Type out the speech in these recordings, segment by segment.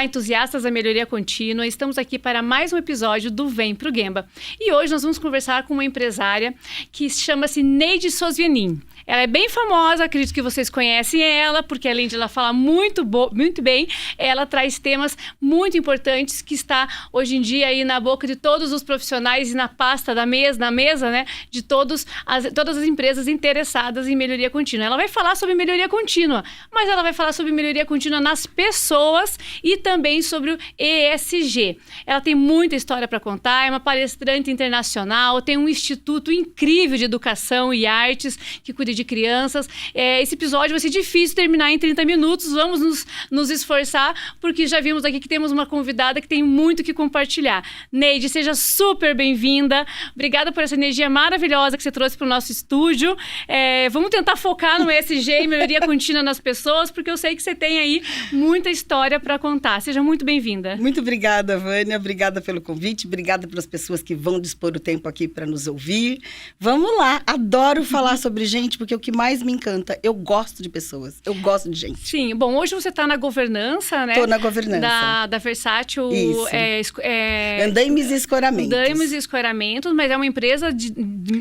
Olá, entusiastas da melhoria contínua. Estamos aqui para mais um episódio do Vem Pro Gemba. E hoje nós vamos conversar com uma empresária que chama-se Neide Sosvenin. Ela é bem famosa, acredito que vocês conhecem ela, porque além de ela falar muito bem, ela traz temas muito importantes que está hoje em dia aí na boca de todos os profissionais e na pasta na mesa, né, de todas as empresas interessadas em melhoria contínua. Ela vai falar sobre melhoria contínua, mas ela vai falar sobre melhoria contínua nas pessoas e também sobre o ESG. Ela tem muita história para contar, é uma palestrante internacional, tem um instituto incrível de educação e artes que cuida de crianças. Esse episódio vai ser difícil terminar em 30 minutos, vamos nos esforçar, porque já vimos aqui que temos uma convidada que tem muito que compartilhar. Neide, seja super bem-vinda. Obrigada por essa energia maravilhosa que você trouxe para o nosso estúdio. Vamos tentar focar no ESG e melhoria contínua nas pessoas, porque eu sei que você tem aí muita história para contar. Seja muito bem-vinda. Muito obrigada, Vânia. Obrigada pelo convite. Obrigada pelas pessoas que vão dispor o tempo aqui para nos ouvir. Vamos lá. Adoro falar sobre gente, porque o que mais me encanta, eu gosto de pessoas, eu gosto de gente. Sim, bom, hoje você está na governança, né? Estou na governança. Da Versátil. Isso. Andaimes e Escoramentos. Andaimes e Escoramentos, mas é uma empresa de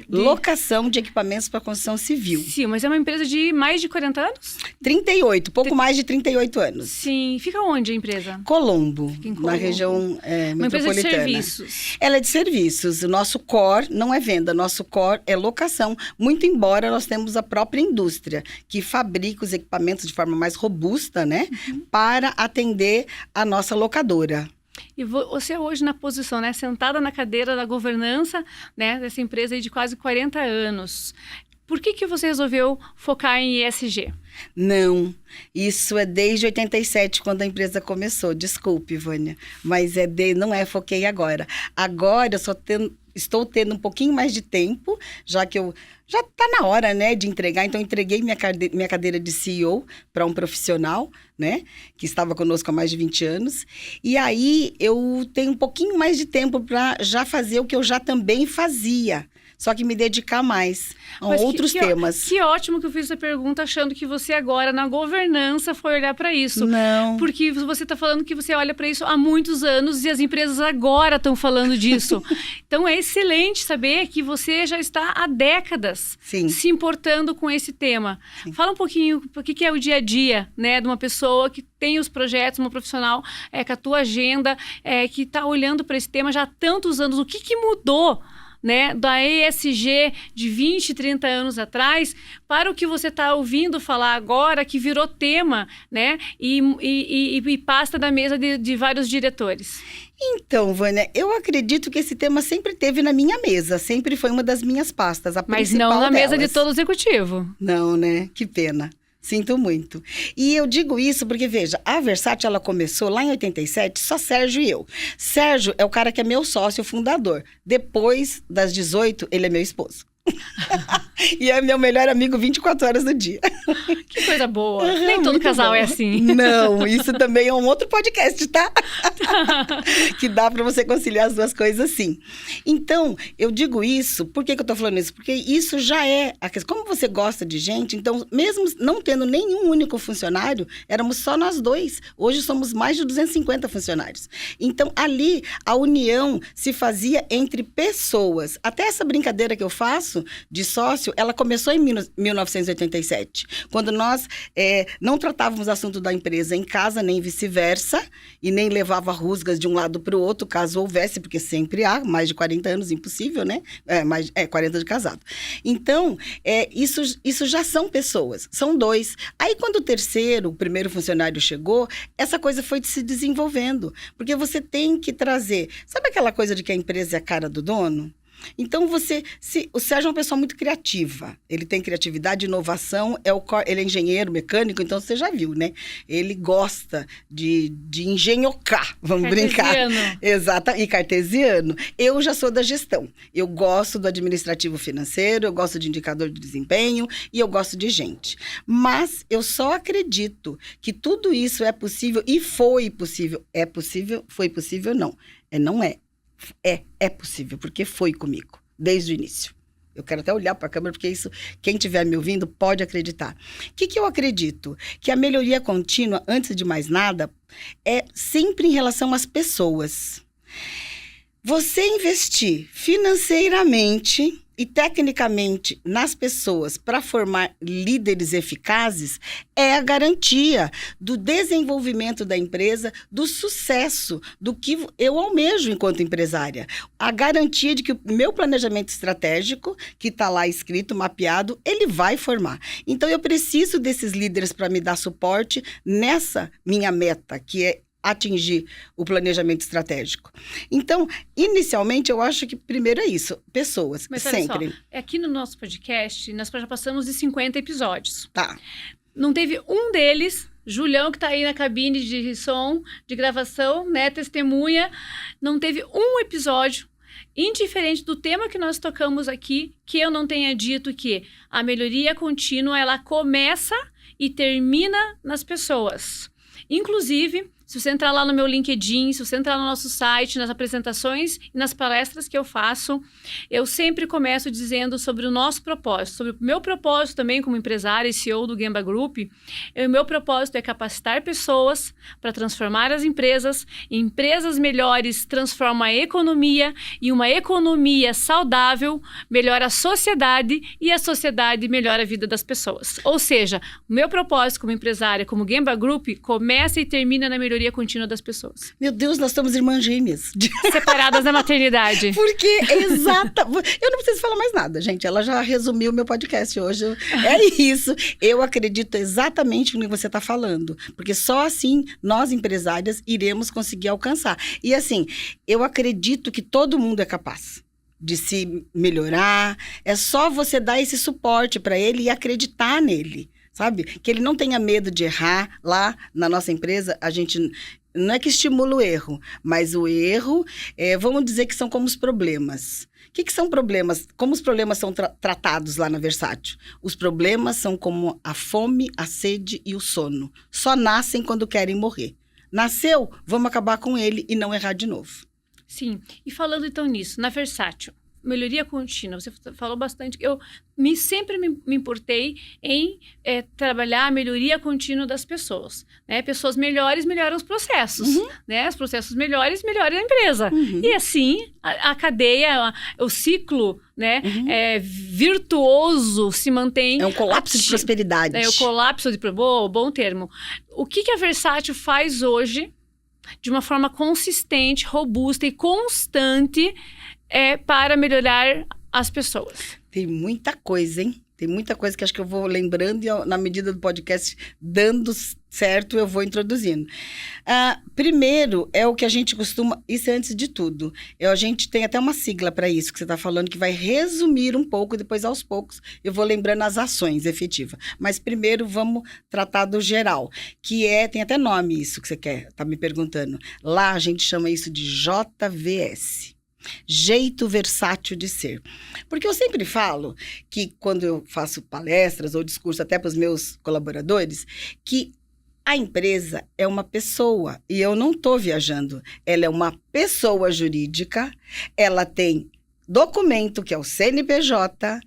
locação de equipamentos para construção civil. Sim, mas é uma empresa de mais de 40 anos? 38, pouco mais de 38 anos. Sim, fica onde a empresa? Colombo, fica em Colombo. Na região metropolitana. Uma empresa de serviços. Ela é de serviços. O nosso core não é venda, nosso core é locação. Muito embora nós temos a própria indústria, que fabrica os equipamentos de forma mais robusta, né? Para atender a nossa locadora. E você hoje na posição, né? Sentada na cadeira da governança, né? Dessa empresa aí de quase 40 anos. Por que você resolveu focar em ESG? Não, isso é desde 87, quando a empresa começou. Desculpe, Vânia, mas não foquei agora. Agora eu estou tendo um pouquinho mais de tempo, já que já está na hora, né, de entregar. Então, eu entreguei minha cadeira de CEO para um profissional, né, que estava conosco há mais de 20 anos. E aí, eu tenho um pouquinho mais de tempo para já fazer o que eu já também fazia. Só que me dedicar mais a outros temas. Que ótimo que eu fiz essa pergunta achando que você agora, na governança, foi olhar para isso. Não. Porque você está falando que você olha para isso há muitos anos e as empresas agora estão falando disso. Então, é excelente saber que você já está há décadas se importando com esse tema. Sim. Fala um pouquinho o que é o dia a dia, né, de uma pessoa que tem os projetos, uma profissional com a tua agenda, que está olhando para esse tema já há tantos anos. O que mudou, né, da ESG de 20, 30 anos atrás para o que você está ouvindo falar agora, que virou tema, né, e pasta da mesa de vários diretores? Então, Vânia, eu acredito que esse tema sempre teve na minha mesa, sempre foi uma das minhas pastas, a Mas principal não na delas. mesa de todo o executivo. Não, né? Que pena. Sinto muito. E eu digo isso porque, veja, a Versátil, ela começou lá em 87, só Sérgio e eu. Sérgio é o cara que é meu sócio fundador. Depois das 18, ele é meu esposo. E é meu melhor amigo 24 horas do dia. Que coisa boa. Nem todo casal é assim. Não, isso também é um outro podcast, tá? Que dá pra você conciliar as duas coisas assim. Então, eu digo isso, por que eu tô falando isso? Porque isso já é a questão. Como você gosta de gente, então, mesmo não tendo nenhum único funcionário, éramos só nós dois. Hoje somos mais de 250 funcionários. Então, ali, a união se fazia entre pessoas. Até essa brincadeira que eu faço de sócio, ela começou em 1987, quando nós não tratávamos o assunto da empresa em casa, nem vice-versa, e nem levava rusgas de um lado para o outro, caso houvesse, porque sempre há, mais de 40 anos, impossível, né? 40 de casado. Então, isso já são pessoas, são dois. Aí, quando o primeiro funcionário chegou, essa coisa foi se desenvolvendo, porque você tem que trazer... Sabe aquela coisa de que a empresa é a cara do dono? Então, o Sérgio é uma pessoa muito criativa. Ele tem criatividade, inovação, ele é engenheiro mecânico, então você já viu, né? Ele gosta de engenhocar, vamos brincar. Exato, e cartesiano. Eu já sou da gestão. Eu gosto do administrativo financeiro, eu gosto de indicador de desempenho e eu gosto de gente. Mas eu só acredito que tudo isso é possível e foi possível. É possível? Foi possível? Não. Não é. É possível, porque foi comigo, desde o início. Eu quero até olhar para a câmera, porque isso, quem estiver me ouvindo pode acreditar. O que eu acredito? Que a melhoria contínua, antes de mais nada, é sempre em relação às pessoas. Você investir financeiramente e tecnicamente nas pessoas para formar líderes eficazes é a garantia do desenvolvimento da empresa, do sucesso, do que eu almejo enquanto empresária. A garantia de que o meu planejamento estratégico, que está lá escrito, mapeado, ele vai formar. Então, eu preciso desses líderes para me dar suporte nessa minha meta, que é atingir o planejamento estratégico. Então, inicialmente, eu acho que primeiro é isso, pessoas, mas sempre. Olha só, aqui no nosso podcast, nós já passamos de 50 episódios. Tá. Não teve um deles, Julião, que está aí na cabine de som, de gravação, né, testemunha, não teve um episódio, indiferente do tema que nós tocamos aqui, que eu não tenha dito que a melhoria contínua, ela começa e termina nas pessoas. Inclusive, se você entrar lá no meu LinkedIn, se você entrar no nosso site, nas apresentações e nas palestras que eu faço, eu sempre começo dizendo sobre o nosso propósito, sobre o meu propósito também como empresária e CEO do Gemba Group. O meu propósito é capacitar pessoas para transformar as empresas. Empresas melhores transformam a economia e uma economia saudável melhora a sociedade e a sociedade melhora a vida das pessoas. Ou seja, o meu propósito como empresária, como Gemba Group, começa e termina na melhoria contínua das pessoas. Meu Deus, nós somos irmãs gêmeas. Separadas na maternidade. Porque, exata... Eu não preciso falar mais nada, gente. Ela já resumiu o meu podcast hoje. É isso. Eu acredito exatamente no que você está falando. Porque só assim, nós empresárias, iremos conseguir alcançar. E assim, eu acredito que todo mundo é capaz de se melhorar. É só você dar esse suporte para ele e acreditar nele. Sabe? Que ele não tenha medo de errar. Lá na nossa empresa, a gente não é que estimula o erro, mas o erro, vamos dizer que são como os problemas. O que são problemas? Como os problemas são tratados lá na Versátil? Os problemas são como a fome, a sede e o sono. Só nascem quando querem morrer. Nasceu, vamos acabar com ele e não errar de novo. Sim. E falando então nisso, na Versátil, melhoria contínua, você falou bastante. Eu sempre me importei em trabalhar a melhoria contínua das pessoas. Né? Pessoas melhores melhoram os processos. Né? Os processos melhores melhoram a empresa. E assim, a cadeia, o ciclo, né, virtuoso se mantém. É um colapso de prosperidade. É o colapso de... Bom termo. O que a Versátil faz hoje, de uma forma consistente, robusta e constante, para melhorar as pessoas? Tem muita coisa, hein? Tem muita coisa que acho que eu vou lembrando e na medida do podcast dando certo, eu vou introduzindo. Primeiro, é o que a gente costuma... Isso é antes de tudo. A gente tem até uma sigla para isso que você está falando, que vai resumir um pouco, depois aos poucos eu vou lembrando as ações efetivas. Mas primeiro vamos tratar do geral, que tem até nome isso que você tá me perguntando. Lá a gente chama isso de JVS. Jeito versátil de ser. Porque eu sempre falo que quando eu faço palestras ou discurso até para os meus colaboradores, que a empresa é uma pessoa e eu não estou viajando. Ela é uma pessoa jurídica, ela tem documento que é o CNPJ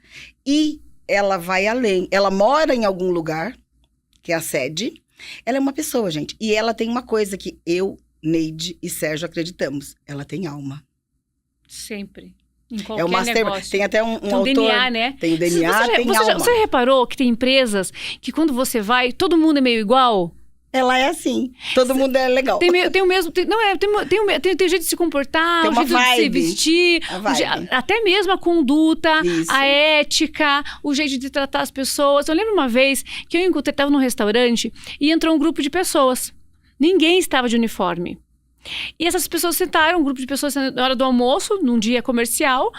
e ela vai além. Ela mora em algum lugar, que é a sede. Ela é uma pessoa, gente. E ela tem uma coisa que eu, Neide e Sérgio acreditamos. Ela tem alma. Sempre. Em qualquer o master, negócio. Tem até um autor... DNA, né? Tem o DNA, tem alma. Você reparou que tem empresas que quando você vai, todo mundo é meio igual? Ela é assim. Todo mundo é legal. Tem o mesmo... Tem jeito de se comportar, tem uma o jeito vibe, de se vestir, até mesmo a conduta, a ética, o jeito de tratar as pessoas. Eu lembro uma vez que eu estava num restaurante e entrou um grupo de pessoas. Ninguém estava de uniforme. E essas pessoas sentaram, um grupo de pessoas na hora do almoço, num dia comercial,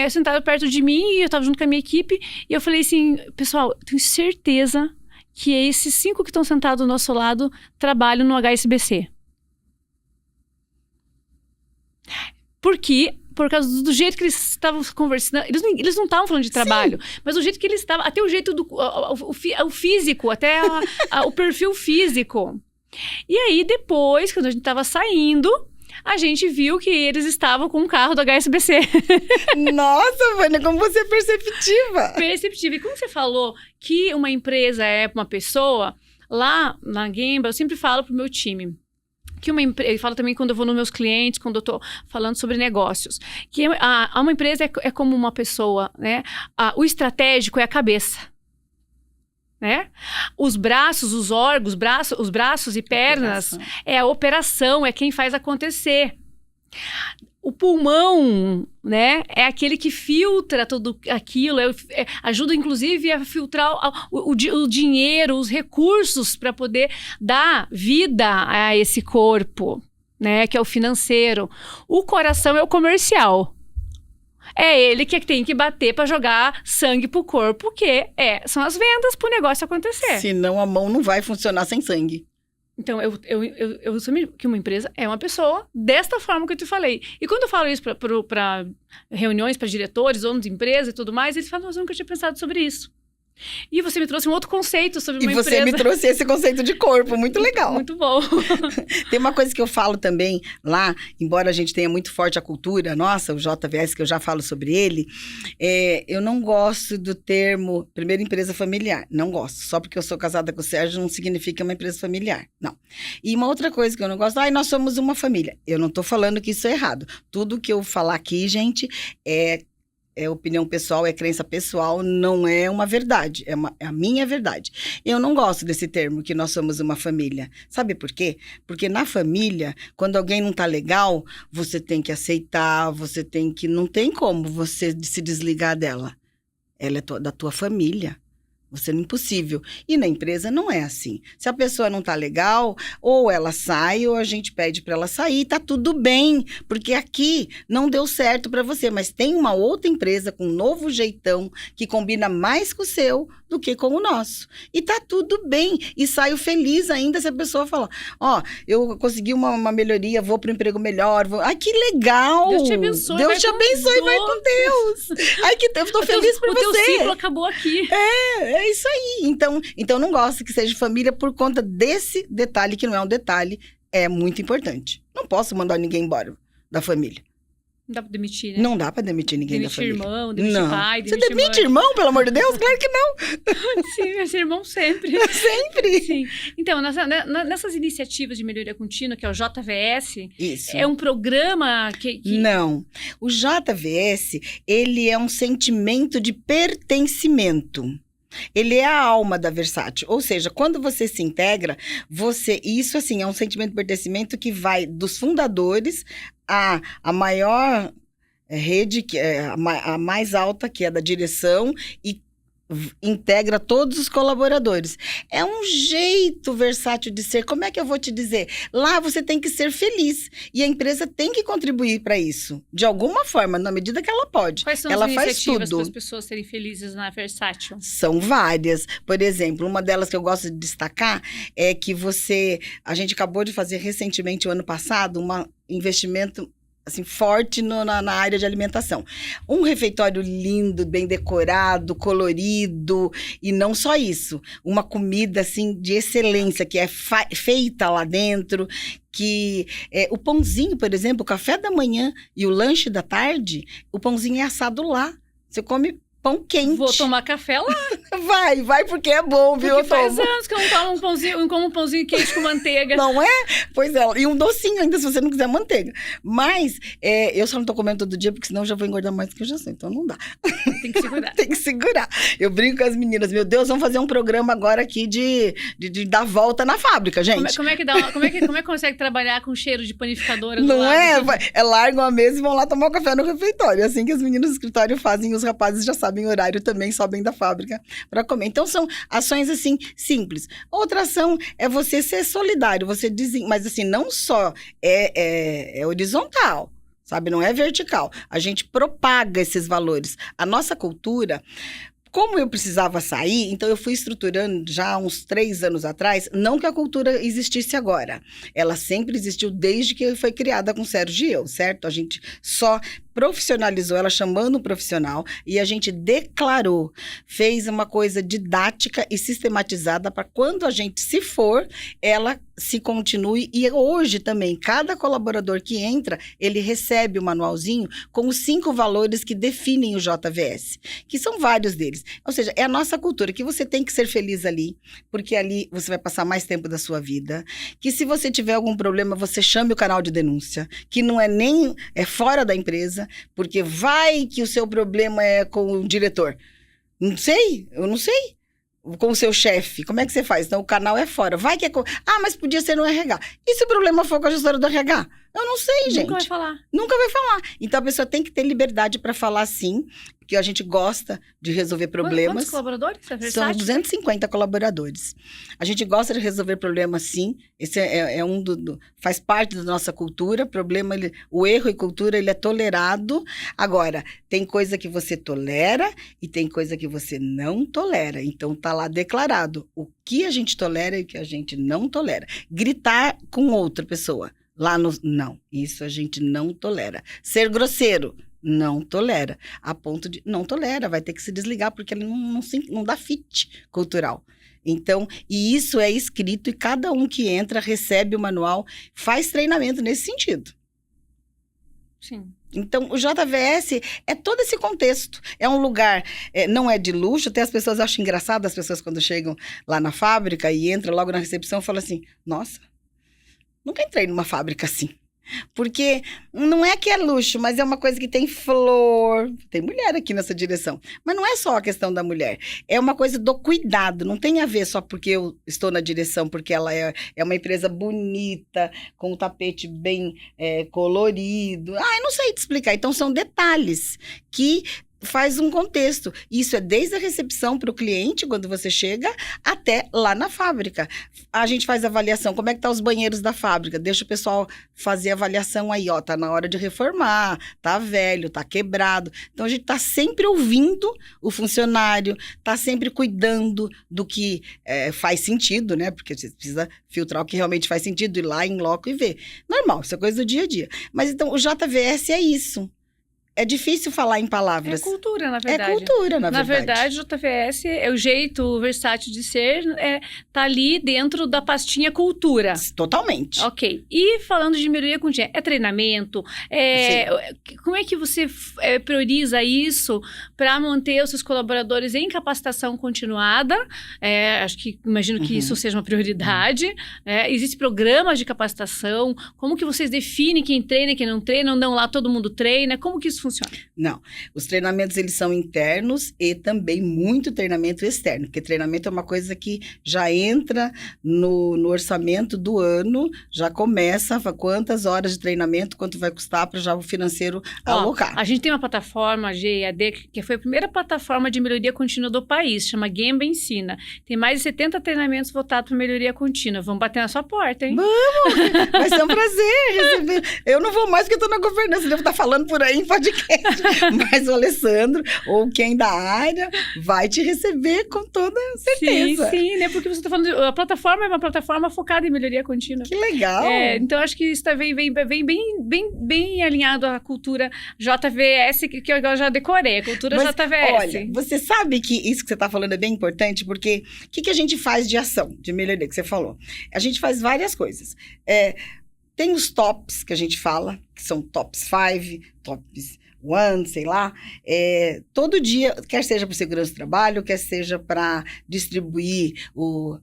sentaram perto de mim e eu estava junto com a minha equipe. E eu falei assim, pessoal, tenho certeza que esses 5 que estão sentados do nosso lado trabalham no HSBC. Por causa do jeito que eles estavam conversando, eles não estavam falando de trabalho, mas o jeito que eles estavam, até o jeito o físico, até o perfil físico. E aí, depois, quando a gente tava saindo, a gente viu que eles estavam com um carro do HSBC. Nossa, Vânia, como você é perceptiva. Perceptível. E como você falou que uma empresa é uma pessoa, lá na Gemba, eu sempre falo pro meu time que eu falo também quando eu vou nos meus clientes, quando eu tô falando sobre negócios, que uma empresa é como uma pessoa, né? O estratégico é a cabeça, né? Os braços, os órgãos, os braços e pernas é a operação, é quem faz acontecer. O pulmão, né, é aquele que filtra tudo aquilo, ajuda inclusive a filtrar o dinheiro, os recursos para poder dar vida a esse corpo, né, que é o financeiro. O coração é o comercial. É ele que tem que bater para jogar sangue pro corpo, que são as vendas pro negócio acontecer. Senão a mão não vai funcionar sem sangue. Então, eu assumo que uma empresa é uma pessoa desta forma que eu te falei. E quando eu falo isso para reuniões, para diretores, donos de empresa e tudo mais, eles falam, mas eu nunca tinha pensado sobre isso. E você me trouxe um outro conceito sobre uma empresa. E você me trouxe esse conceito de corpo, muito legal. Muito bom. Tem uma coisa que eu falo também lá, embora a gente tenha muito forte a cultura nossa, o JVS, que eu já falo sobre ele, eu não gosto do termo, primeira empresa familiar, não gosto. Só porque eu sou casada com o Sérgio não significa que é uma empresa familiar, não. E uma outra coisa que eu não gosto, nós somos uma família. Eu não tô falando que isso é errado. Tudo que eu falar aqui, gente, é opinião pessoal, é crença pessoal, não é uma verdade, é a minha verdade. Eu não gosto desse termo, que nós somos uma família. Sabe por quê? Porque na família, quando alguém não tá legal, você tem que aceitar, não tem como você se desligar dela. Ela é da tua família. Você é impossível. E na empresa não é assim. Se a pessoa não tá legal, ou ela sai, ou a gente pede para ela sair, tá tudo bem, porque aqui não deu certo para você, mas tem uma outra empresa com um novo jeitão que combina mais com o seu do que com o nosso. E tá tudo bem. E saio feliz ainda se a pessoa falar, eu consegui uma melhoria, vou pro emprego melhor. Ai, que legal! Deus te abençoe. Deus te abençoe, vai com Deus. Ai, que eu tô feliz por você. O teu ciclo acabou aqui. É isso aí. Então não gosto que seja família por conta desse detalhe, que não é um detalhe, é muito importante. Não posso mandar ninguém embora da família. Não dá pra demitir, né? Não dá pra demitir ninguém da família. Demitir irmão, demitir pai, demitir Você demite irmão, pelo amor de Deus? Claro que não. Sim, esse irmão sempre. Sempre. Sim. Então, nessas iniciativas de melhoria contínua, que é o JVS, isso. É um programa que... Não. O JVS, ele é um sentimento de pertencimento. Ele é a alma da Versátil, ou seja, quando você se integra, isso assim, é um sentimento de pertencimento que vai dos fundadores à maior rede, a mais alta, que é da direção, e integra todos os colaboradores. É um jeito versátil de ser. Como é que eu vou te dizer? Lá você tem que ser feliz e a empresa tem que contribuir para isso, de alguma forma, na medida que ela pode. Quais são ela as iniciativas para as tudo. pessoas serem felizes na Versátil? São várias. Por exemplo, uma delas que eu gosto de destacar é que a gente acabou de fazer recentemente, o ano passado, um investimento assim, forte na área de alimentação. Um refeitório lindo, bem decorado, colorido, e não só isso, uma comida, assim, de excelência, que é feita lá dentro, que o pãozinho, por exemplo, o café da manhã e o lanche da tarde, o pãozinho é assado lá. Você come pão quente. Vou tomar café lá. Vai, porque é bom, viu? Porque faz anos que eu não tomo um pãozinho quente com manteiga. Não é? Pois é, e um docinho ainda, se você não quiser manteiga. Mas, eu só não tô comendo todo dia, porque senão eu já vou engordar mais do que eu já sei, então não dá. Tem que segurar. Tem que segurar. Eu brinco com as meninas, meu Deus, vamos fazer um programa agora aqui de dar volta na fábrica, gente. Como é que consegue trabalhar com cheiro de panificadora? Não é? Largam a mesa e vão lá tomar um café no refeitório. Assim que as meninas do escritório fazem, os rapazes já sabem o horário também, sobem da fábrica para comer. Então, são ações, assim, simples. Outra ação é você ser solidário, mas, assim, não só é horizontal, sabe? Não é vertical. A gente propaga esses valores. A nossa cultura... Como eu precisava sair, então eu fui estruturando já uns 3 anos atrás, não que a cultura existisse agora. Ela sempre existiu desde que foi criada com o Sérgio e eu, certo? A gente só profissionalizou ela, chamando um profissional, e a gente declarou, fez uma coisa didática e sistematizada para quando a gente se for, ela se continue. E hoje também, cada colaborador que entra, ele recebe o manualzinho com os 5 valores que definem o JVS, que são vários deles. Ou seja, é a nossa cultura, que você tem que ser feliz ali, porque ali você vai passar mais tempo da sua vida, que se você tiver algum problema, você chame o canal de denúncia, que não é nem fora da empresa, porque vai que o seu problema é com o diretor. Não sei, eu não sei. Com o seu chefe, como é que você faz? Então, o canal é fora. Vai que é... mas podia ser no RH. E se o problema for com a gestora do RH? Eu não sei, gente. Nunca vai falar. Nunca vai falar. Então, a pessoa tem que ter liberdade para falar sim, porque a gente gosta de resolver problemas. Quantos colaboradores? São 250 colaboradores. A gente gosta de resolver problemas sim. Esse faz parte da nossa cultura. O erro e cultura, ele é tolerado. Agora, tem coisa que você tolera e tem coisa que você não tolera. Então, tá lá declarado o que a gente tolera e o que a gente não tolera. Gritar com outra pessoa. Não, isso a gente não tolera. Ser grosseiro, não tolera. A ponto de, não tolera, vai ter que se desligar, porque ele não dá fit cultural. Então, e isso é escrito e cada um que entra recebe o manual, faz treinamento nesse sentido. Sim. Então, o JVS é todo esse contexto. É um lugar, não é de luxo, até as pessoas acham engraçado, as pessoas quando chegam lá na fábrica e entram logo na recepção, falam assim, nossa, nunca entrei numa fábrica assim. Porque não é que é luxo, mas é uma coisa que tem flor. Tem mulher aqui nessa direção. Mas não é só a questão da mulher. É uma coisa do cuidado. Não tem a ver só porque eu estou na direção, porque ela é uma empresa bonita, com um tapete bem colorido. Eu não sei te explicar. Então, são detalhes que faz um contexto. Isso é desde a recepção para o cliente, quando você chega, até lá na fábrica. A gente faz avaliação. Como é que tá os banheiros da fábrica? Deixa o pessoal fazer avaliação aí, ó. Tá na hora de reformar, tá velho, tá quebrado. Então, a gente tá sempre ouvindo o funcionário, tá sempre cuidando do que faz sentido, né? Porque você precisa filtrar o que realmente faz sentido, ir lá em loco e ver. Normal, isso é coisa do dia a dia. Mas, então, o JVS é isso. É difícil falar em palavras. É cultura, na verdade. É cultura, na verdade. Na verdade, o JVS é o jeito versátil de ser, tá ali dentro da pastinha cultura. Totalmente. Ok. E falando de melhoria contínua, é treinamento? Como é que você prioriza isso para manter os seus colaboradores em capacitação continuada? Imagino que isso seja uma prioridade. Existem programas de capacitação? Como que vocês definem quem treina e quem não treina? Não lá todo mundo treina? Como que isso funciona? Não, os treinamentos eles são internos e também muito treinamento externo, porque treinamento é uma coisa que já entra no orçamento do ano, já começa quantas horas de treinamento, quanto vai custar para já o financeiro alocar. A gente tem uma plataforma, a GEAD, que foi a primeira plataforma de melhoria contínua do país, chama Gemba Ensina. Tem mais de 70 treinamentos voltados para melhoria contínua. Vamos bater na sua porta, hein? Vamos! Vai ser um prazer receber. Eu não vou mais porque eu estou na governança, devo estar falando por aí em podcast. Mas o Alessandro, ou quem da área, vai te receber com toda certeza. Sim, né? Porque você está falando, a plataforma é uma plataforma focada em melhoria contínua. Que legal! Então, acho que isso vem bem alinhado à cultura JVS, que eu já decorei, a cultura JVS. Olha, você sabe que isso que você está falando é bem importante, porque o que a gente faz de ação, de melhoria, que você falou? A gente faz várias coisas. Tem os tops que a gente fala, que são tops 5, tops 1, sei lá. Todo dia, quer seja para segurança do trabalho, quer seja para distribuir o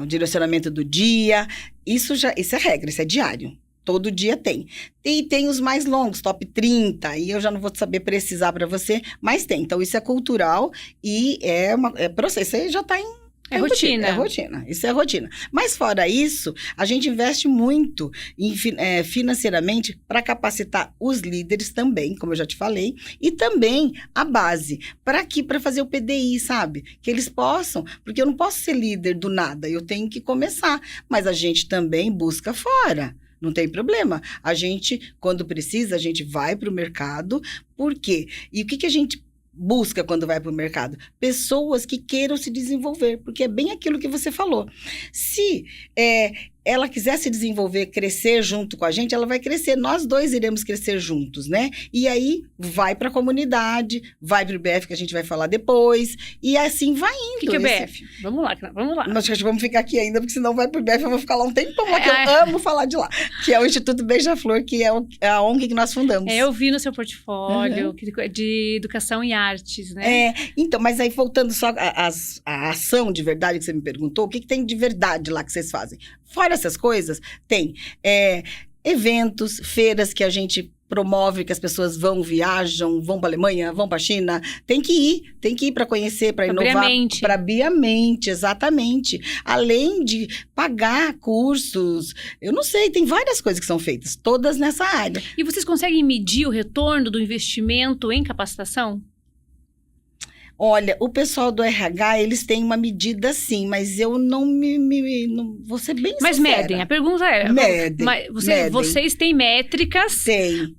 direcionamento do dia. Isso é regra, isso é diário. Todo dia tem. E tem os mais longos, top 30, aí eu já não vou saber precisar para você, mas tem. Então, isso é cultural e processo. Aí já está em... É rotina. É rotina, isso é rotina. Mas fora isso, a gente investe muito financeiramente para capacitar os líderes também, como eu já te falei, e também a base. Para fazer o PDI, sabe? Que eles possam, porque eu não posso ser líder do nada, eu tenho que começar. Mas a gente também busca fora. Não tem problema. A gente, quando precisa, a gente vai para o mercado. Por quê? E o que a gente busca quando vai para o mercado? Pessoas que queiram se desenvolver, porque é bem aquilo que você falou. Se ela quiser se desenvolver, crescer junto com a gente, ela vai crescer. Nós dois iremos crescer juntos, né? E aí, vai para a comunidade, vai para o BF, que a gente vai falar depois, e assim vai indo. O que é o BF? Vamos lá. Nós vamos ficar aqui ainda, porque senão vai para o BF, eu vou ficar lá um tempão lá, que eu amo falar de lá. Que é o Instituto Beija-Flor, que é a ONG que nós fundamos. Eu vi no seu portfólio, de educação e artes, né? Então, mas aí voltando só a ação de verdade que você me perguntou, o que tem de verdade lá que vocês fazem? Fora essas coisas, tem eventos, feiras que a gente promove, que as pessoas viajam, vão para a Alemanha, vão para a China. Tem que ir para conhecer, para inovar. Para abrir a mente, exatamente. Além de pagar cursos, eu não sei, tem várias coisas que são feitas, todas nessa área. E vocês conseguem medir o retorno do investimento em capacitação? Olha, o pessoal do RH, eles têm uma medida sim, mas eu não vou ser bem sincera. Mas medem, a pergunta é... Medem. Vocês têm métricas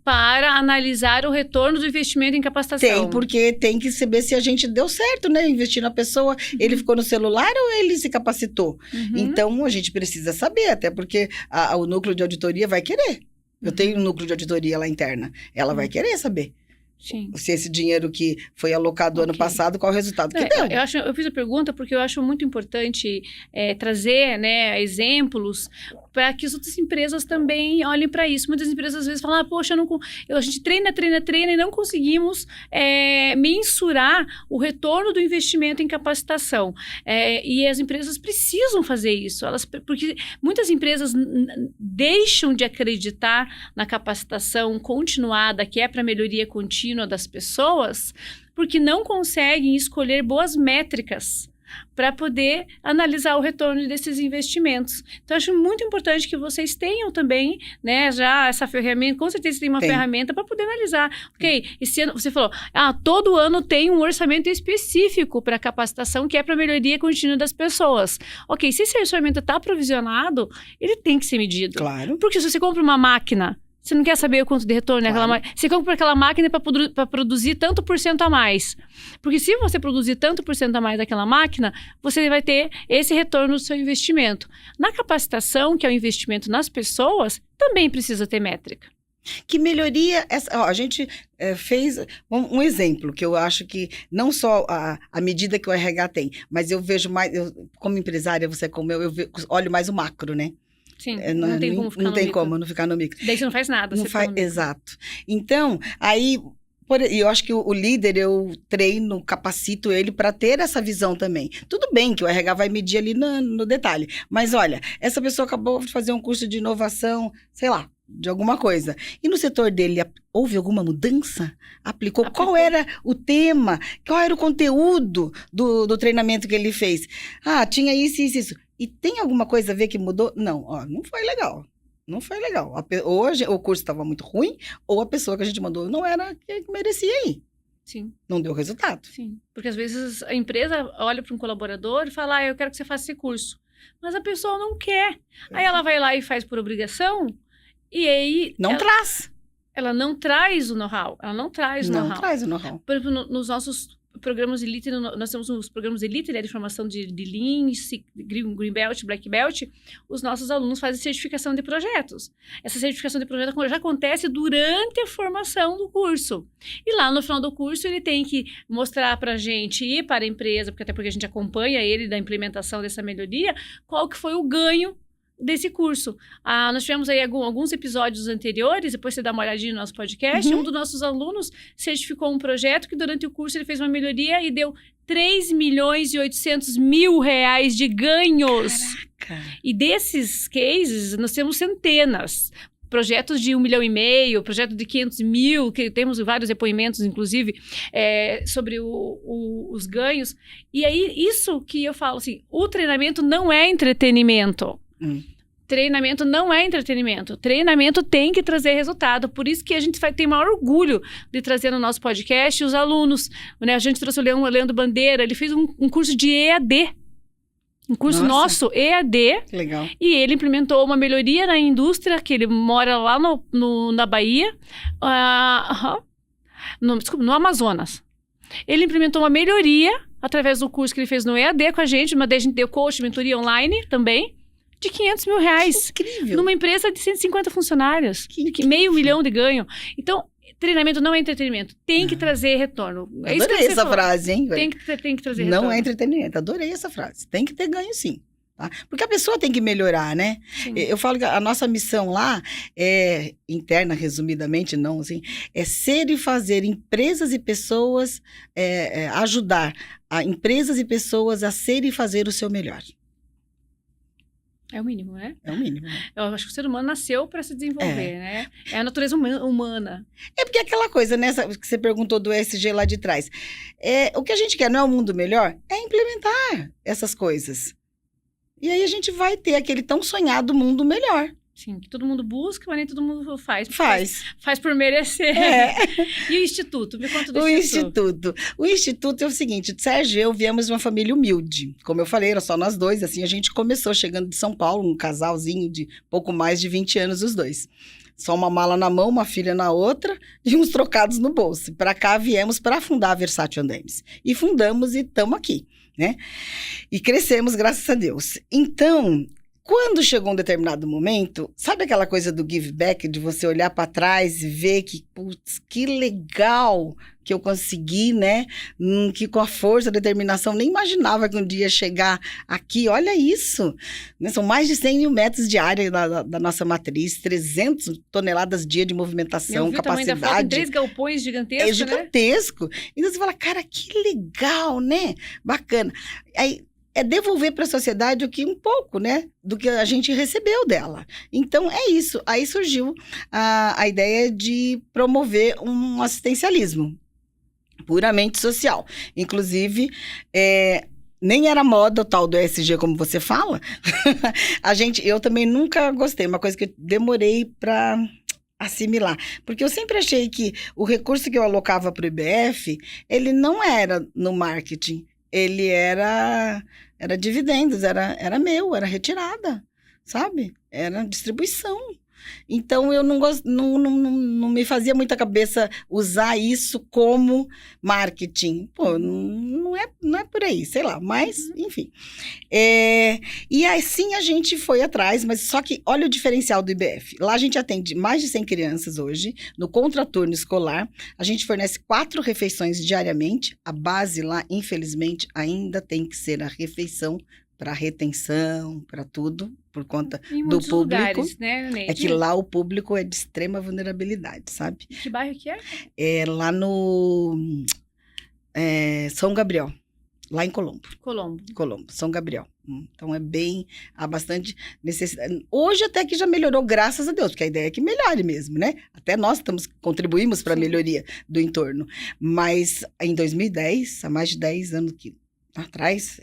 para analisar o retorno do investimento em capacitação? Tem, porque tem que saber se a gente deu certo, né? Investir na pessoa, ele ficou no celular ou ele se capacitou? Então, a gente precisa saber, até porque o núcleo de auditoria vai querer. Eu tenho um núcleo de auditoria lá interna, ela vai querer saber. Sim. Se esse dinheiro que foi alocado ano passado, qual o resultado que deu? Eu fiz a pergunta porque eu acho muito importante trazer, né, exemplos para que as outras empresas também olhem para isso. Muitas empresas às vezes falam, poxa, a gente treina e não conseguimos mensurar o retorno do investimento em capacitação. E as empresas precisam fazer isso, porque muitas empresas deixam de acreditar na capacitação continuada, que é para melhoria contínua das pessoas, porque não conseguem escolher boas métricas para poder analisar o retorno desses investimentos. Então, acho muito importante que vocês tenham também, né, já essa ferramenta, com certeza tem uma ferramenta para poder analisar. Ok, esse ano, você falou, todo ano tem um orçamento específico para capacitação, que é para melhoria contínua das pessoas. Ok, se esse orçamento está provisionado, ele tem que ser medido. Claro. Porque se você compra uma máquina, você não quer saber o quanto de retorno é aquela máquina. Você compra aquela máquina para produzir tanto por cento a mais. Porque se você produzir tanto por cento a mais daquela máquina, você vai ter esse retorno do seu investimento. Na capacitação, que é o investimento nas pessoas, também precisa ter métrica. Que melhoria... a gente fez um exemplo, que eu acho que não só a medida que o RH tem, mas eu vejo mais... como empresária, você como eu olho mais o macro, né? Sim, não tem como ficar no micro. Não tem como não ficar no micro. Daí você não faz nada. Exato. Então, aí, eu acho que o líder, eu treino, capacito ele para ter essa visão também. Tudo bem que o RH vai medir ali no detalhe, mas olha, essa pessoa acabou de fazer um curso de inovação, sei lá, de alguma coisa. E no setor dele, houve alguma mudança? Aplicou? Qual era o tema? Qual era o conteúdo do treinamento que ele fez? Tinha isso. E tem alguma coisa a ver que mudou? Não, não foi legal. Não foi legal. Hoje o curso estava muito ruim, ou a pessoa que a gente mandou não era que merecia ir. Sim. Não deu resultado. Sim. Porque às vezes a empresa olha para um colaborador e fala, eu quero que você faça esse curso. Mas a pessoa não quer. Aí ela vai lá e faz por obrigação, e aí... traz. Ela não traz o know-how. Ela não traz o know-how. Não traz o know-how. Por exemplo, nos nossos programas Elite, nós temos os programas Elite, de formação de Lean, Green Belt, Black Belt, os nossos alunos fazem certificação de projetos. Essa certificação de projeto já acontece durante a formação do curso. E lá no final do curso ele tem que mostrar para a gente e para a empresa, até porque a gente acompanha ele da implementação dessa melhoria, qual que foi o ganho desse curso. Nós tivemos aí alguns episódios anteriores, depois você dá uma olhadinha no nosso podcast, um dos nossos alunos certificou um projeto que durante o curso ele fez uma melhoria e deu 3.800.000 reais de ganhos. Caraca! E desses cases, nós temos centenas. Projetos de 1,5 milhão, projeto de 500 mil, que temos vários depoimentos, inclusive, sobre os ganhos. E aí, isso que eu falo, assim, o treinamento não é entretenimento. Treinamento não é entretenimento. Treinamento tem que trazer resultado. Por isso que a gente tem maior orgulho de trazer no nosso podcast os alunos. Né? A gente trouxe o Leandro Bandeira, ele fez um curso de EAD. Um curso nosso, EAD. Legal. E ele implementou uma melhoria na indústria, que ele mora lá na Bahia, no Amazonas. Ele implementou uma melhoria através do curso que ele fez no EAD com a gente, mas daí a gente deu coach, mentoria online também. de R$500 mil. Incrível. Numa empresa de 150 funcionários. Meio milhão de ganho. Então, treinamento não é entretenimento. Tem que trazer retorno. Adorei essa frase, hein? Tem que trazer retorno. Não é entretenimento. Adorei essa frase. Tem que ter ganho, sim. Tá? Porque a pessoa tem que melhorar, né? Sim. Eu falo que a nossa missão lá é interna, resumidamente, não assim, é ser e fazer empresas e pessoas, ajudar a empresas e pessoas a ser e fazer o seu melhor. É o mínimo, né? É o mínimo. Né? Eu acho que o ser humano nasceu para se desenvolver, né? É a natureza humana. É porque aquela coisa, né, que você perguntou do ESG lá de trás. O que a gente quer não é um mundo melhor? É implementar essas coisas. E aí a gente vai ter aquele tão sonhado mundo melhor. Sim, que todo mundo busca, mas nem todo mundo faz. Faz por merecer. E o Instituto? Me conta do Instituto. O Instituto é o seguinte, Sérgio e eu viemos de uma família humilde. Como eu falei, era só nós dois, assim, a gente começou chegando de São Paulo, um casalzinho de pouco mais de 20 anos os dois. Só uma mala na mão, uma filha na outra e uns trocados no bolso. Para cá viemos para fundar a Versátil Andames. E fundamos e estamos aqui, né? E crescemos, graças a Deus. Então, quando chegou um determinado momento, sabe aquela coisa do give back, de você olhar para trás e ver que, putz, que legal que eu consegui, né? Que com a força, a determinação, nem imaginava que um dia ia chegar aqui. Olha isso! Né? São mais de 100 mil metros de área da nossa matriz, 300 toneladas dia de movimentação, capacidade. Da foto, 3 galpões gigantescos, É gigantesco. Né? Então você fala, cara, que legal, né? Bacana. Aí, é devolver para a sociedade o que um pouco, né, do que a gente recebeu dela. Então, é isso. Aí surgiu a ideia de promover um assistencialismo puramente social. Inclusive, nem era moda o tal do ESG, como você fala. Eu também nunca gostei. Uma coisa que eu demorei para assimilar. Porque eu sempre achei que o recurso que eu alocava para o IBF, ele não era no marketing. Ele era dividendos, era meu, era retirada, sabe? Era distribuição. Então, eu não me fazia muita cabeça usar isso como marketing. Pô, não é por aí, sei lá, mas, enfim. E assim a gente foi atrás, mas só que olha o diferencial do IBF. Lá a gente atende mais de 100 crianças hoje, no contraturno escolar. A gente fornece 4 refeições diariamente. A base lá, infelizmente, ainda tem que ser a refeição para retenção, para tudo, por conta do público. Lugares, né, Neide? É que lá o público é de extrema vulnerabilidade, sabe? Que bairro que é? É lá no São Gabriel, lá em Colombo. Colombo, São Gabriel. Então há bastante necessidade. Hoje até que já melhorou, graças a Deus, porque a ideia é que melhore mesmo, né? Até nós contribuímos para a melhoria do entorno. Mas em 2010, há mais de 10 anos atrás,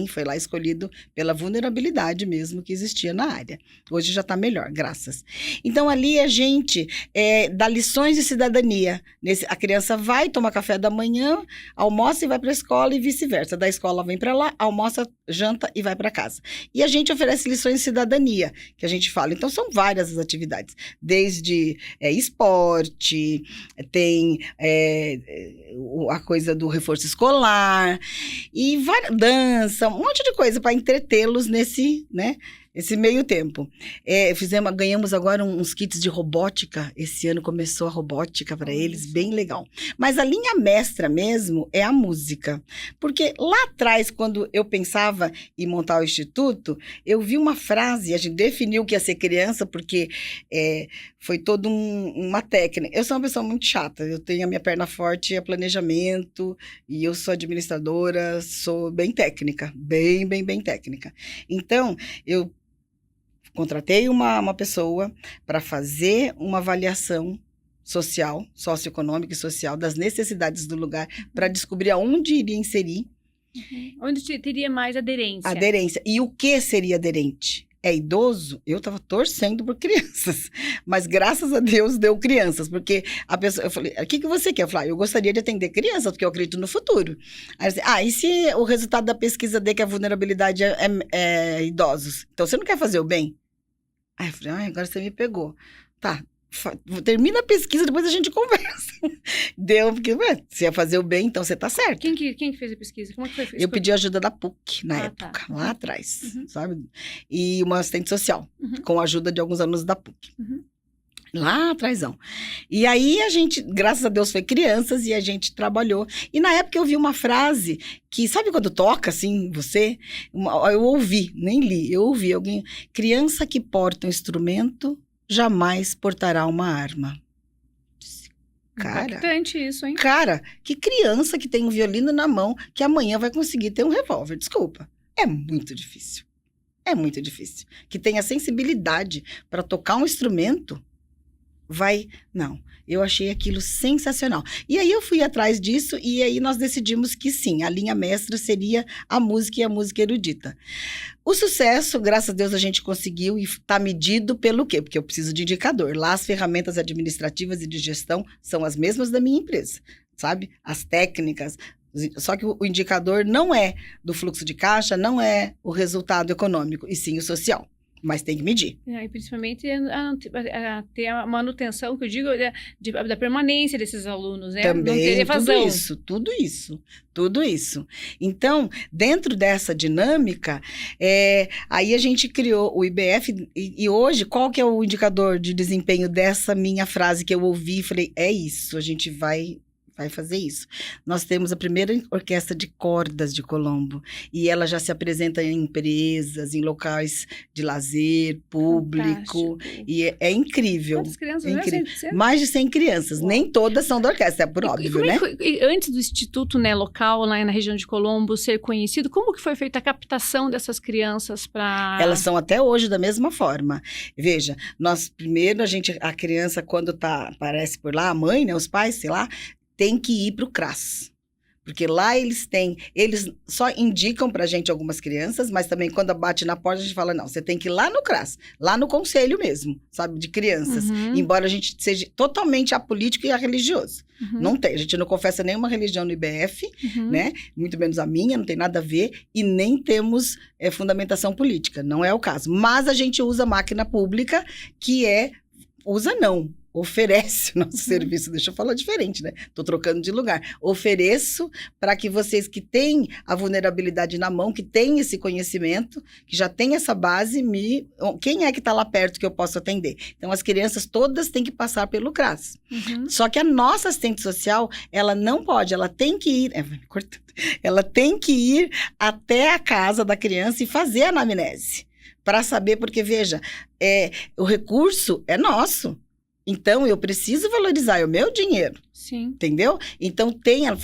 foi lá escolhido pela vulnerabilidade mesmo que existia na área. Hoje já está melhor, graças. Então, ali a gente dá lições de cidadania. A criança vai tomar café da manhã, almoça e vai para a escola e vice-versa. Da escola vem para lá, almoça, janta e vai para casa. E a gente oferece lições de cidadania, que a gente fala. Então, são várias as atividades. Desde esporte, tem a coisa do reforço escolar, e dança, um monte de coisa para entretê-los nesse meio tempo. Ganhamos agora uns kits de robótica. Esse ano começou a robótica para eles, bem legal. Mas a linha mestra mesmo é a música. Porque lá atrás, quando eu pensava em montar o Instituto, eu vi uma frase, a gente definiu que ia ser criança, porque foi toda uma técnica. Eu sou uma pessoa muito chata, eu tenho a minha perna forte, é planejamento, e eu sou administradora, sou bem técnica, bem técnica. Então, eu contratei uma pessoa para fazer uma avaliação socioeconômica e social das necessidades do lugar, para descobrir aonde iria inserir. Onde teria mais aderência. Aderência. E o que seria aderente? É idoso? Eu estava torcendo por crianças. Mas, graças a Deus, deu crianças. Porque a pessoa... Eu falei, o que você quer? Eu falei, eu gostaria de atender crianças, porque eu acredito no futuro. Aí eu disse, e se o resultado da pesquisa der que a vulnerabilidade é idosos? Então, você não quer fazer o bem? Aí eu falei, agora você me pegou. Tá, termina a pesquisa, depois a gente conversa. Deu, porque você ia fazer o bem, então você tá certo. Quem que fez a pesquisa? Como é que foi? Eu pedi ajuda da PUC na época, tá. lá atrás, sabe? E uma assistente social, com a ajuda de alguns alunos da PUC. Lá atrásão. E aí a gente, graças a Deus, foi crianças e a gente trabalhou. E na época eu vi uma frase que, sabe quando toca assim, você? Eu ouvi, nem li, eu ouvi alguém. Criança que porta um instrumento jamais portará uma arma. Cara, impactante isso, hein? Cara, que criança que tem um violino na mão que amanhã vai conseguir ter um revólver? Desculpa. É muito difícil. É muito difícil. Que tenha sensibilidade para tocar um instrumento. Não, eu achei aquilo sensacional. E aí eu fui atrás disso e aí nós decidimos que sim, a linha mestra seria a música e a música erudita. O sucesso, graças a Deus, a gente conseguiu e está medido pelo quê? Porque eu preciso de indicador. Lá as ferramentas administrativas e de gestão são as mesmas da minha empresa, sabe? As técnicas. Só que o indicador não é do fluxo de caixa, não é o resultado econômico, e sim o social. Mas tem que medir. E principalmente ter a manutenção, que eu digo, da permanência desses alunos, né? Também, não ter evasão. Tudo isso. Então, dentro dessa dinâmica, aí a gente criou o IBF, e hoje, qual que é o indicador de desempenho dessa minha frase que eu ouvi e falei, é isso, a gente vai fazer isso. Nós temos a primeira orquestra de cordas de Colombo, e ela já se apresenta em empresas, em locais de lazer, público, fantástico. E é incrível. Quantas crianças? Incrível. Mais de 100 crianças, Uau. Nem todas são da orquestra, é por óbvio, né? Antes do instituto, né, local, lá na região de Colombo, ser conhecido, como que foi feita a captação dessas crianças para... Elas são até hoje da mesma forma. Veja, primeiro a criança quando aparece por lá, a mãe, né, os pais, sei lá, tem que ir para o CRAS, porque lá eles só indicam para a gente algumas crianças, mas também quando bate na porta a gente fala, não, você tem que ir lá no CRAS, lá no conselho mesmo, sabe, de crianças, embora a gente seja totalmente apolítico e religioso. Não tem, a gente não confessa nenhuma religião no IBF, né, muito menos a minha, não tem nada a ver, e nem temos fundamentação política, não é o caso, mas a gente usa máquina pública, oferece o nosso serviço, deixa eu falar diferente, né? Tô trocando de lugar. Ofereço para que vocês que têm a vulnerabilidade na mão, que têm esse conhecimento, que já têm essa base, quem é que está lá perto que eu posso atender? Então, as crianças todas têm que passar pelo CRAS. Só que a nossa assistente social, ela não pode, ela tem que ir... Ela tem que ir até a casa da criança e fazer a anamnese. Para saber, porque, veja, o recurso é nosso. Então, eu preciso valorizar, é o meu dinheiro. Sim. Entendeu? Então,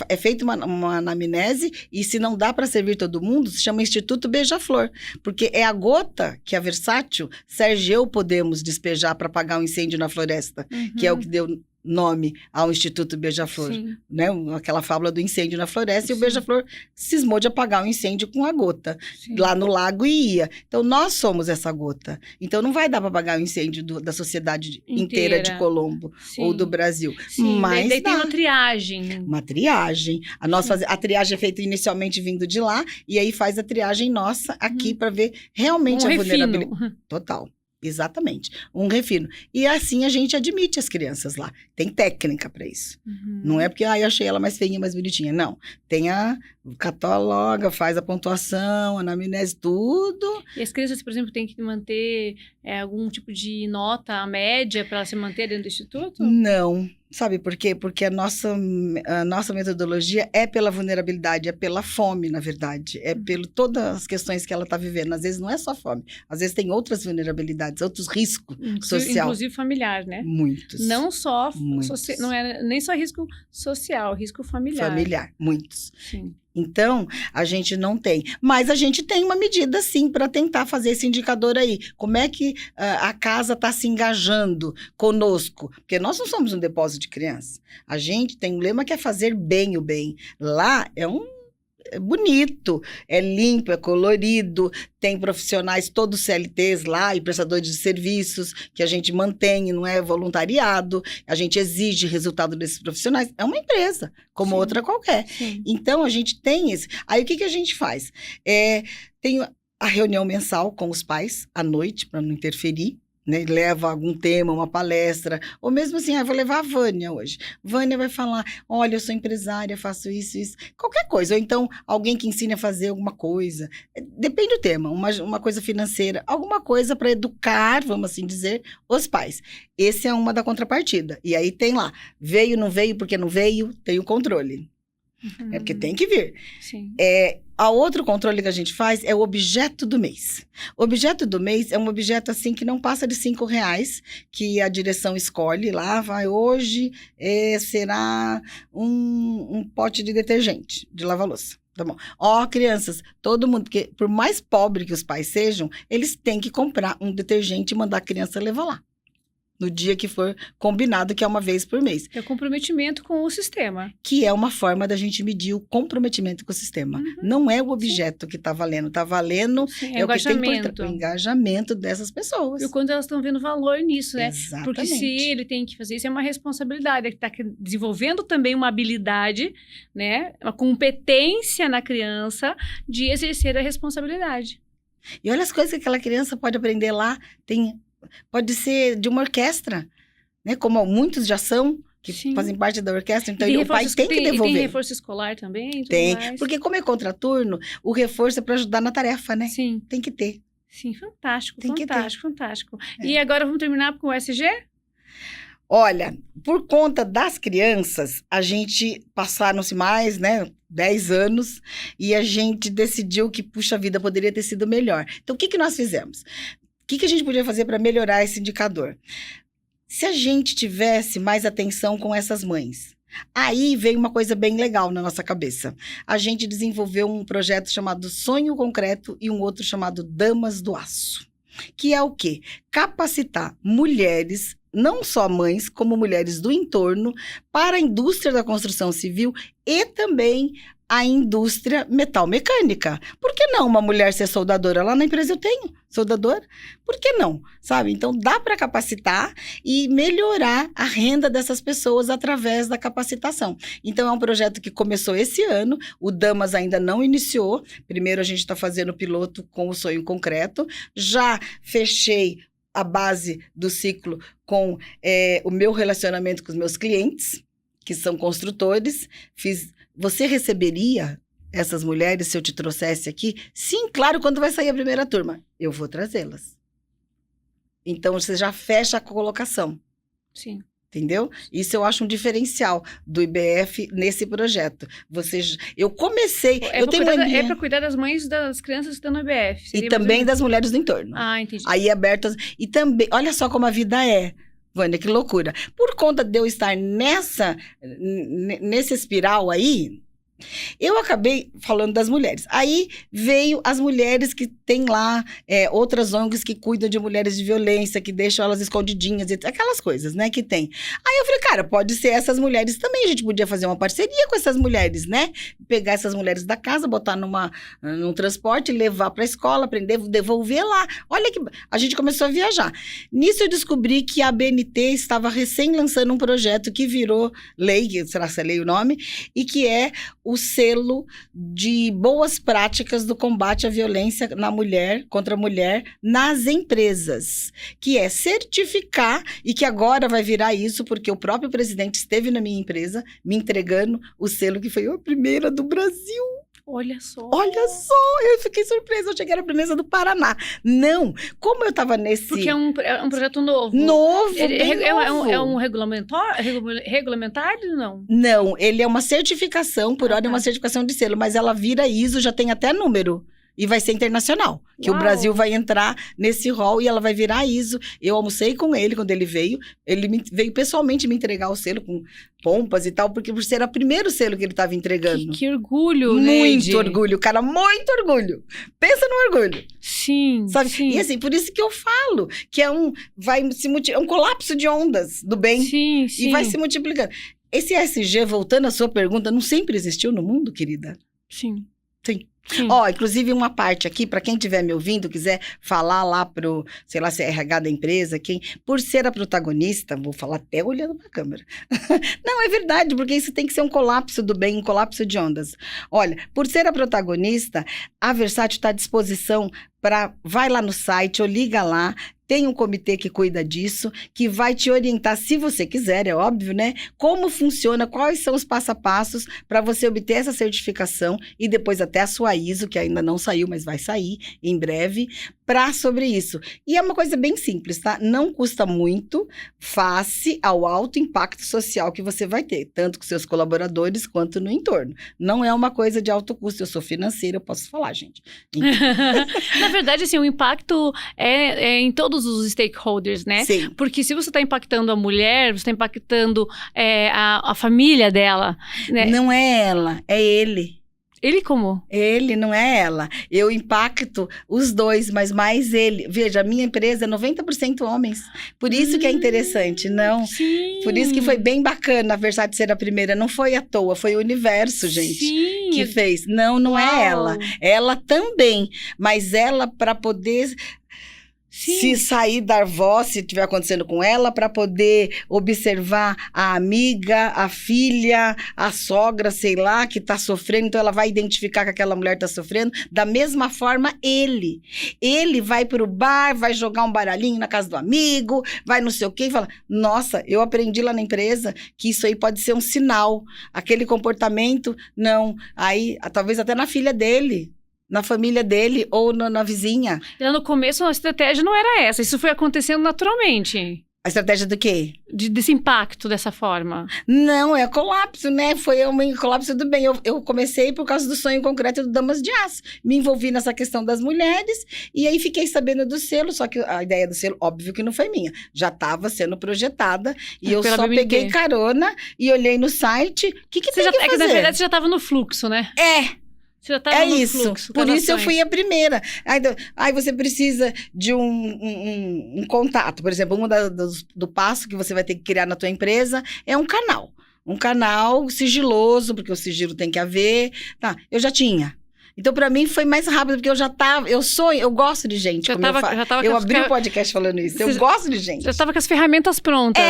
é feita uma anamnese e se não dá para servir todo mundo, se chama Instituto Beija-Flor. Porque é a gota que a Versátil, Sérgio e eu podemos despejar para apagar um incêndio na floresta, que é o que deu nome ao Instituto Beija-Flor, né? Aquela fábula do incêndio na floresta, e o Beija-Flor cismou de apagar o incêndio com a gota, lá no lago e ia. Então, nós somos essa gota. Então, não vai dar para apagar o incêndio da sociedade inteira de Colombo, ou do Brasil. Mas daí tem uma triagem. Uma triagem. A triagem é feita inicialmente vindo de lá, e aí faz a triagem nossa aqui para ver realmente a vulnerabilidade. Total. Exatamente, um refino. E assim a gente admite as crianças lá. Tem técnica para isso. Não é porque eu achei ela mais feinha, mais bonitinha. Não. Cataloga, faz a pontuação, anamnese, tudo. E as crianças, por exemplo, têm que manter algum tipo de nota média para se manter dentro do instituto? Não. Sabe por quê? Porque a nossa metodologia é pela vulnerabilidade, é pela fome, na verdade. É pelo todas as questões que ela está vivendo. Às vezes não é só fome. Às vezes tem outras vulnerabilidades, outros riscos sociais. Inclusive familiar, né? Muitos. Não só... não é nem só risco social, risco familiar. Familiar, muitos. Sim. Então, a gente não tem. Mas a gente tem uma medida, sim, para tentar fazer esse indicador aí. Como é que a casa está se engajando conosco? Porque nós não somos um depósito de criança. A gente tem um lema que é fazer bem o bem. Lá é bonito, é limpo, é colorido, tem profissionais todos CLTs lá e prestadores de serviços que a gente mantém, não é voluntariado, a gente exige resultado desses profissionais, é uma empresa, como outra qualquer. Então, a gente tem esse... Aí, o que a gente faz? Tem a reunião mensal com os pais, à noite, para não interferir, né, leva algum tema, uma palestra, ou mesmo assim, vou levar a Vânia hoje. Vânia vai falar, olha, eu sou empresária, faço isso, qualquer coisa. Ou então, alguém que ensine a fazer alguma coisa. Depende do tema, uma coisa financeira, alguma coisa para educar, vamos assim dizer, os pais. Esse é uma da contrapartida. E aí tem lá, veio, não veio, porque não veio, tem o controle. É porque tem que vir. Sim. A outro controle que a gente faz é o objeto do mês. O objeto do mês é um objeto assim que não passa de R$5, que a direção escolhe lá, vai hoje, será um pote de detergente, de lava-louça. Tá bom. Ó, crianças, todo mundo, porque por mais pobre que os pais sejam, eles têm que comprar um detergente e mandar a criança levar lá. No dia que for combinado, que é uma vez por mês. É o comprometimento com o sistema. Que é uma forma da gente medir o comprometimento com o sistema. Não é o objeto que está valendo. Está valendo é o que tem por o engajamento dessas pessoas. E o quanto elas estão vendo valor nisso, né? Exatamente. Porque se ele tem que fazer isso, é uma responsabilidade. Ele está desenvolvendo também uma habilidade, né? Uma competência na criança de exercer a responsabilidade. E olha as coisas que aquela criança pode aprender lá. Pode ser de uma orquestra, né? Como muitos já são, que fazem parte da orquestra. Então, o pai tem que devolver. E tem reforço escolar também? Tem, porque como é contraturno, o reforço é para ajudar na tarefa, né? Sim. Tem que ter. Sim, fantástico, tem fantástico. E agora vamos terminar com o SG? Olha, por conta das crianças, a gente passaram-se mais, né? 10 anos, e a gente decidiu que, puxa vida, poderia ter sido melhor. Então, o que nós fizemos? O que a gente podia fazer para melhorar esse indicador? Se a gente tivesse mais atenção com essas mães, aí veio uma coisa bem legal na nossa cabeça. A gente desenvolveu um projeto chamado Sonho Concreto e um outro chamado Damas do Aço. Que é o quê? Capacitar mulheres, não só mães, como mulheres do entorno, para a indústria da construção civil e também a indústria metal-mecânica. Por que não uma mulher ser soldadora? Lá na empresa eu tenho soldador. Por que não? Sabe? Então, dá para capacitar e melhorar a renda dessas pessoas através da capacitação. Então, é um projeto que começou esse ano. O Damas ainda não iniciou. Primeiro, a gente está fazendo o piloto com o Sonho Concreto. Já fechei a base do ciclo com o meu relacionamento com os meus clientes, que são construtores. Você receberia essas mulheres se eu te trouxesse aqui? Sim, claro, quando vai sair a primeira turma. Eu vou trazê-las. Então, você já fecha a colocação. Sim. Entendeu? Isso eu acho um diferencial do IBF nesse projeto. Eu comecei... É para cuidar das mães das crianças que estão no IBF. E também das mulheres do entorno. Ah, entendi. Aí abertas... E também... Olha só como a vida é. Vânia, que loucura. Por conta de eu estar nesse espiral aí, eu acabei falando das mulheres. Aí veio as mulheres que tem lá outras ONGs que cuidam de mulheres de violência, que deixam elas escondidinhas, aquelas coisas, né, que tem. Aí eu falei, cara, pode ser essas mulheres também, a gente podia fazer uma parceria com essas mulheres, né? Pegar essas mulheres da casa, botar num transporte, levar para a escola, aprender, devolver lá. Olha que... A gente começou a viajar. Nisso eu descobri que a ABNT estava recém lançando um projeto que virou lei, será que é lei o nome, e que é o selo de boas práticas do combate à violência contra a mulher nas empresas, que é certificar, e que agora vai virar isso, porque o próprio presidente esteve na minha empresa me entregando o selo que foi a primeira do Brasil. Olha só, eu fiquei surpresa, eu cheguei na primeira do Paraná. Não, como eu estava nesse... Porque é um projeto novo. Novo. É um regulamentado, não? Não, ele é uma certificação, por ordem, uma certificação de selo, mas ela vira ISO, já tem até número. E vai ser internacional, que o Brasil vai entrar nesse rol e ela vai virar ISO. Eu almocei com ele quando ele veio veio pessoalmente me entregar o selo com pompas e tal, porque por ser o primeiro selo que ele estava entregando. Que orgulho, Muito Neide. orgulho, cara, muito orgulho. Pensa no orgulho. Sim, sabe? Sim. E assim, por isso que eu falo que é um colapso de ondas do bem. Sim. E vai se multiplicando. Esse SG, voltando à sua pergunta, não sempre existiu no mundo, querida? Sim. Sim. Ó, inclusive uma parte aqui, para quem estiver me ouvindo, quiser falar lá pro, sei lá, se é RH da empresa, quem, por ser a protagonista, vou falar até olhando para a câmera. Não, é verdade, porque isso tem que ser um colapso do bem, um colapso de ondas. Olha, por ser a protagonista, a Versátil está à disposição para, vai lá no site ou liga lá, tem um comitê que cuida disso, que vai te orientar, se você quiser, é óbvio, né? Como funciona, quais são os passo a passos para você obter essa certificação e depois até a sua ISO, que ainda não saiu, mas vai sair em breve, sobre isso. E é uma coisa bem simples, tá? Não custa muito, face ao alto impacto social que você vai ter, tanto com seus colaboradores quanto no entorno. Não é uma coisa de alto custo, eu sou financeira, eu posso falar, gente. Então... Na verdade, assim, o impacto é em todos os stakeholders, né? Sim. Porque se você está impactando a mulher, você está impactando a família dela, né? Não é ela, é ele. Ele como? Ele, não é ela. Eu impacto os dois, mas mais ele. Veja, a minha empresa é 90% homens. Por isso que é interessante, não? Sim. Por isso que foi bem bacana a Versátil ser a primeira. Não foi à toa, foi o universo, gente, Sim. que fez. Não é ela. Ela também, mas ela para poder... Sim. Se sair, dar voz, se estiver acontecendo com ela, para poder observar a amiga, a filha, a sogra, sei lá, que está sofrendo. Então, ela vai identificar que aquela mulher está sofrendo. Da mesma forma, ele. Ele vai para o bar, vai jogar um baralhinho na casa do amigo, vai não sei o quê e fala, nossa, eu aprendi lá na empresa que isso aí pode ser um sinal. Aquele comportamento, não. Aí, talvez até na filha dele. Na família dele ou na vizinha. E lá no começo, a estratégia não era essa. Isso foi acontecendo naturalmente. A estratégia do quê? Desse impacto dessa forma. Não, é colapso, né? Foi um colapso do bem. Eu comecei por causa do sonho concreto do Damas de Aço. Me envolvi nessa questão das mulheres e aí fiquei sabendo do selo, só que a ideia do selo, óbvio que não foi minha. Já estava sendo projetada e eu só peguei carona e olhei no site. O que tem que fazer? É que, na verdade, você já estava no fluxo, né? Você já estava no isso. Fluxo, por isso eu fui a primeira. Aí você precisa de um contato. Por exemplo, do passo que você vai ter que criar na tua empresa é um canal. Um canal sigiloso, porque o sigilo tem que haver. Tá, eu já tinha. Então, para mim, foi mais rápido, porque eu já tava... Eu gosto de gente, eu abri o podcast falando isso. Eu gosto de gente. Já estava com as ferramentas prontas.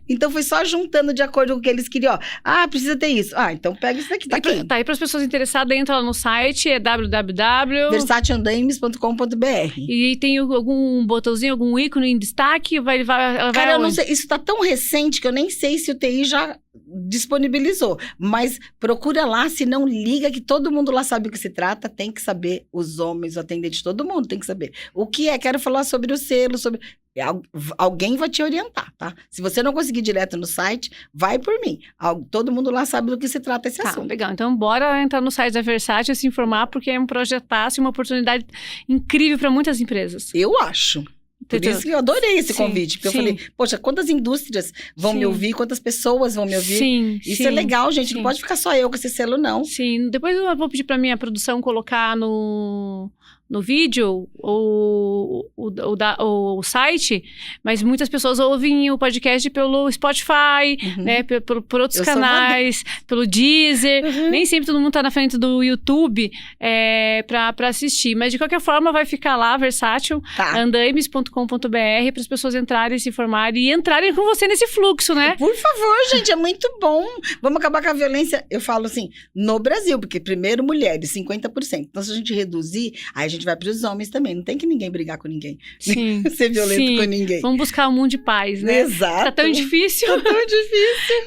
Então foi só juntando de acordo com o que eles queriam. Ó, precisa ter isso. Então pega isso daqui, tá aqui. Tá aí para as pessoas interessadas, entra lá no site, é www.versatilandames.com.br. E tem algum botãozinho, algum ícone em destaque? Ela vai Cara, eu não sei, isso tá tão recente que eu nem sei se o TI já disponibilizou, mas procura lá, se não liga, que todo mundo lá sabe o que se trata, tem que saber, os homens, o atendente, todo mundo tem que saber. O que é? Quero falar sobre o selo, sobre... Alguém vai te orientar, tá? Se você não conseguir direto no site, vai por mim. Todo mundo lá sabe do que se trata esse assunto. Legal. Então, bora entrar no site da Versátil e se informar, porque é um projetaço e uma oportunidade incrível para muitas empresas. Eu acho. Por isso que eu adorei esse convite. Porque eu falei, poxa, quantas indústrias vão me ouvir, quantas pessoas vão me ouvir. Isso é legal, gente. Não pode ficar só eu com esse selo, não. Sim. Depois eu vou pedir pra minha produção colocar no vídeo o site, mas muitas pessoas ouvem o podcast pelo Spotify, né, por outros canais, pelo Deezer. Nem sempre todo mundo tá na frente do YouTube pra assistir, mas de qualquer forma vai ficar lá, Versátil, andaimes.com.br, para as pessoas entrarem, se informarem e entrarem com você nesse fluxo, né? Por favor, gente, é muito bom. Vamos acabar com a violência, eu falo assim, no Brasil, porque primeiro mulheres, 50%. Então se a gente reduzir, aí a gente vai para os homens também. Não tem que ninguém brigar com ninguém. Sim. Ser violento com ninguém. Vamos buscar um mundo de paz, né? Exato. Tá tão difícil.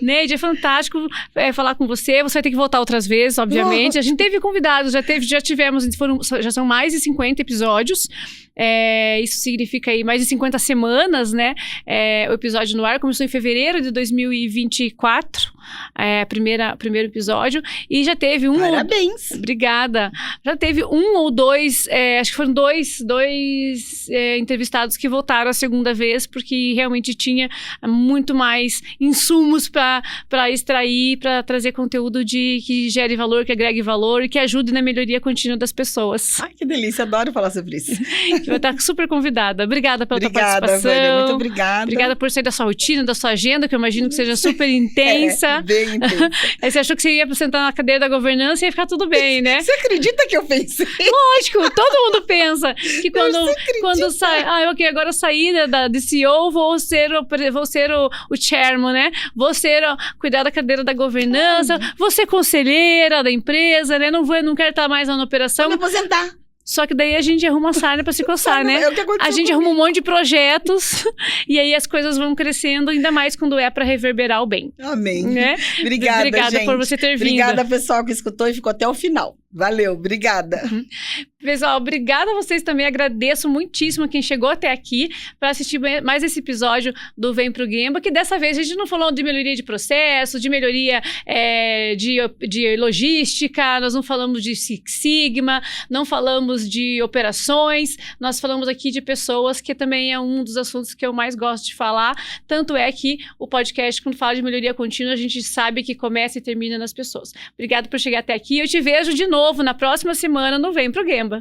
Neide, é fantástico falar com você. Você vai ter que voltar outras vezes, obviamente. A gente teve convidados, já tivemos, já são mais de 50 episódios. Isso significa aí mais de 50 semanas, né? O episódio no ar começou em fevereiro de 2024. Primeiro episódio. E já teve Parabéns! Obrigada. Já teve um ou dois, acho que foram dois entrevistados que voltaram a segunda vez, porque realmente tinha muito mais insumos para extrair, para trazer conteúdo que gere valor, que agregue valor e que ajude na melhoria contínua das pessoas. Ai, que delícia, adoro falar sobre isso. Vai estar super convidada. Obrigada pela tua participação. Vânia, muito obrigada. Obrigada por sair da sua rotina, da sua agenda, que eu imagino que seja super intensa. Bem intensa. Aí você achou que você ia sentar na cadeira da governança e ia ficar tudo bem, né? Você acredita que eu pensei? Lógico, todo mundo pensa que quando sai, ok, agora eu saí de CEO, vou ser o chairman, né? Vou cuidar da cadeira da governança, vou ser conselheira da empresa, né? Não quero estar mais na operação. Vou me aposentar. Só que daí a gente arruma sarna pra se coçar, né? A gente arruma um monte de projetos e aí as coisas vão crescendo, ainda mais quando é pra reverberar o bem. Amém. Né? Obrigada, gente. Por você ter vindo. Obrigada, pessoal, que escutou e ficou até o final. Valeu, obrigada. Pessoal, obrigada a vocês também. Agradeço muitíssimo quem chegou até aqui para assistir mais esse episódio do Vem Pro Gemba, que dessa vez a gente não falou de melhoria de processo, de melhoria de logística, nós não falamos de Six Sigma, não falamos de operações, nós falamos aqui de pessoas, que também é um dos assuntos que eu mais gosto de falar. Tanto é que o podcast, quando fala de melhoria contínua, a gente sabe que começa e termina nas pessoas. Obrigada por chegar até aqui. Eu te vejo de novo na próxima semana no Vem Pro Gemba.